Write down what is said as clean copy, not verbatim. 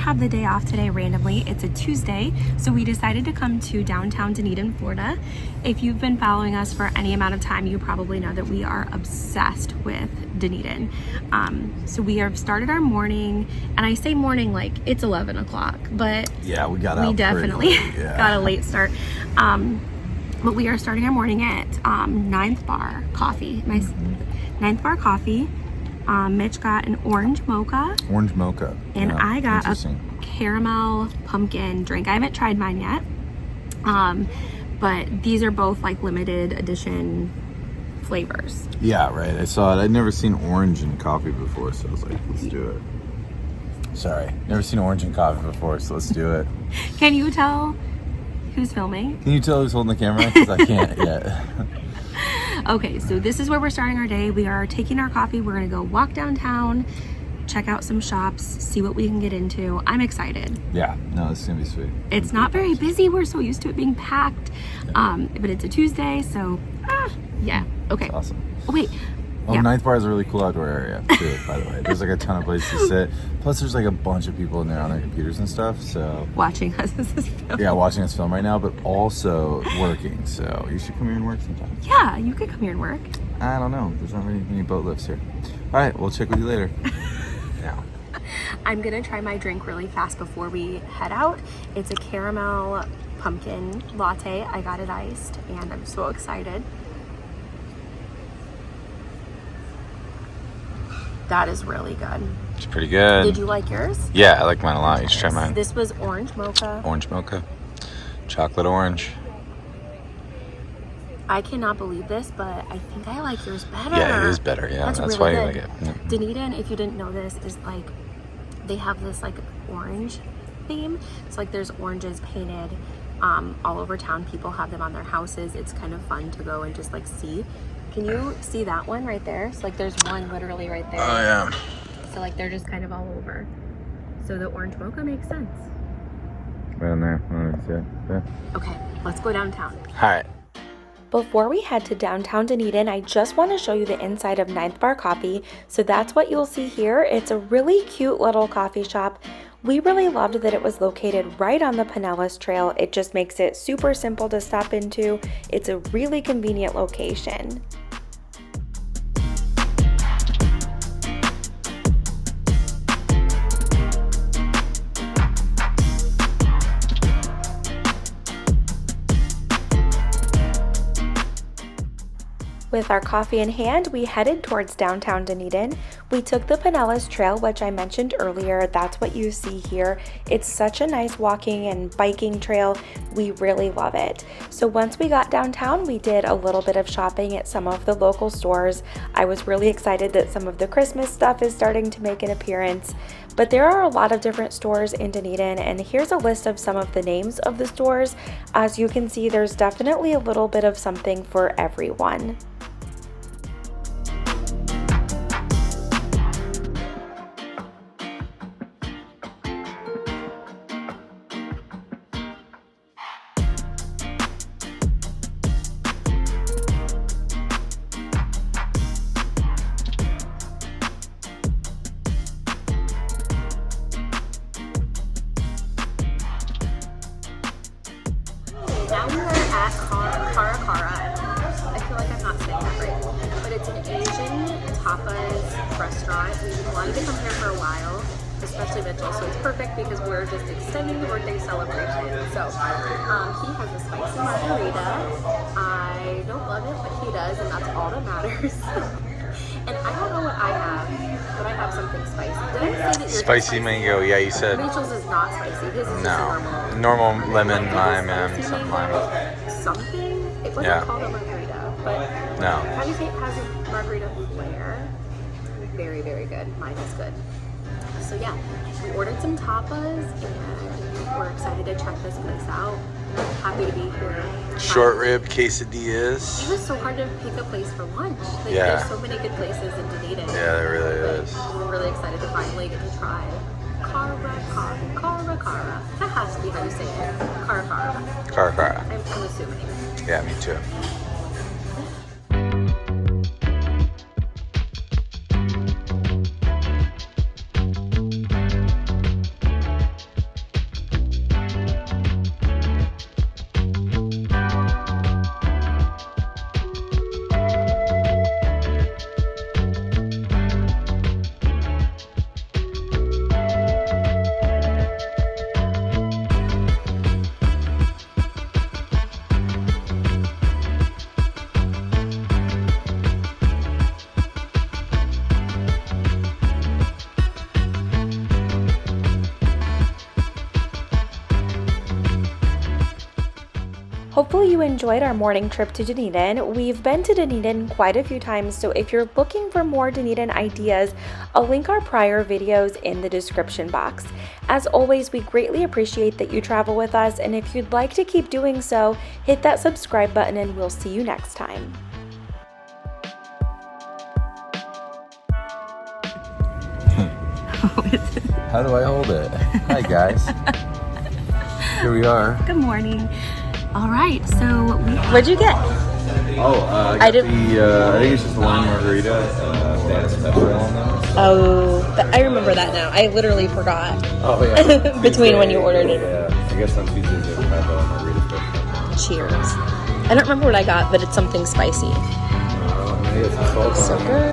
have the day off today randomly. It's a Tuesday, so we decided to come to downtown Dunedin, Florida. If you've been following us for any amount of time, you probably know that we are obsessed with Dunedin. So we have started our morning, and I say morning like it's 11 o'clock, but yeah, we definitely yeah. got a late start. But we are starting our morning at Ninth Bar Coffee. Ninth Bar Coffee. Mitch got an orange mocha. Orange mocha. And I got a caramel pumpkin drink. I haven't tried mine yet. But these are both like limited edition flavors. Yeah, right. I saw it. I'd never seen orange in coffee before, so I was like, let's do it. Sorry. Never seen orange in coffee before, so let's do it. Can you tell who's filming? Can you tell who's holding the camera? Because I can't yet. Okay, so this is where we're starting our day. We are taking our coffee. We're gonna go walk downtown, check out some shops, see what we can get into. I'm excited. Yeah, no, this is gonna be sweet. It's not very busy. We're so used to it being packed, but it's a Tuesday, so yeah. Okay. That's awesome. Oh, wait. Oh, yeah. Ninth Bar is a really cool outdoor area too, by the way. There's like a ton of places to sit. Plus, there's like a bunch of people in there on their computers and stuff. So watching us film. Yeah, watching us film right now, but also working. So you should come here and work sometime. Yeah, you could come here and work. I don't know. There's not many boat lifts here. All right, we'll check with you later. Now. I'm gonna try my drink really fast before we head out. It's a caramel pumpkin latte. I got it iced, and I'm so excited. That is really good. It's pretty good. Did you like yours? Yeah, I like mine a lot. You should try mine. This was orange mocha. Orange mocha. Chocolate orange. I cannot believe this, but I think I like yours better. Yeah, it is better. Yeah, that's really why good. you like it. Yeah. Dunedin, if you didn't know this, is like, they have this like orange theme. It's like there's oranges painted all over town. People have them on their houses. It's kind of fun to go and just like see. Can you see that one right there? So like there's one literally right there. Oh yeah. So like they're just kind of all over. So the orange mocha makes sense. Right on there. Yeah. Okay, let's go downtown. All right. Before we head to downtown Dunedin, I just want to show you the inside of Ninth Bar Coffee. So that's what you'll see here. It's a really cute little coffee shop. We really loved that it was located right on the Pinellas Trail. It just makes it super simple to stop into. It's a really convenient location. With our coffee in hand, we headed towards downtown Dunedin. We took the Pinellas Trail, which I mentioned earlier. That's what you see here. It's such a nice walking and biking trail. We really love it. So once we got downtown, we did a little bit of shopping at some of the local stores. I was really excited that some of the Christmas stuff is starting to make an appearance. But there are a lot of different stores in Dunedin, and here's a list of some of the names of the stores. As you can see, there's definitely a little bit of something for everyone. Now we are at Cara Cara. I feel like I'm not saying that right, but it's an Asian tapas restaurant. We've wanted to come here for a while, especially Mitchell, so it's perfect because we're just extending the birthday celebration. So he has a spicy margarita. I don't love it, but he does, and that's all that matters. And I don't know what I have, but I have something spicy. Did I say that yours Spicy mango, yeah, you said. Rachel's is not spicy. His is No. just Normal lemon, lime, and some lime. Something? It wasn't called a margarita, but No. how do you say it has a margarita flair? Very, very good. Mine is good. So yeah, we ordered some tapas and we're excited to check this place out. Happy to be here. Short rib quesadillas. It was so hard to pick a place for lunch. Like, Yeah. There's so many good places in Dunedin. Yeah, there really is. We're really excited to finally get to try Cara. That has to be how you say it. Cara. Cara. I'm assuming. Yeah, me too. Hopefully you enjoyed our morning trip to Dunedin. We've been to Dunedin quite a few times, so if you're looking for more Dunedin ideas, I'll link our prior videos in the description box. As always, we greatly appreciate that you travel with us, and if you'd like to keep doing so, hit that subscribe button and we'll see you next time. How do I hold it? Hi guys. Here we are. Good morning. All right, so what'd you get? I think it's just a lime margarita, dance pepper on them. Oh, I remember that now. I literally forgot. Oh yeah. Between when you ordered it. Yeah, I guess on Tuesdays they have margaritas. Cheers. I don't remember what I got, but it's something spicy. Oh, So good.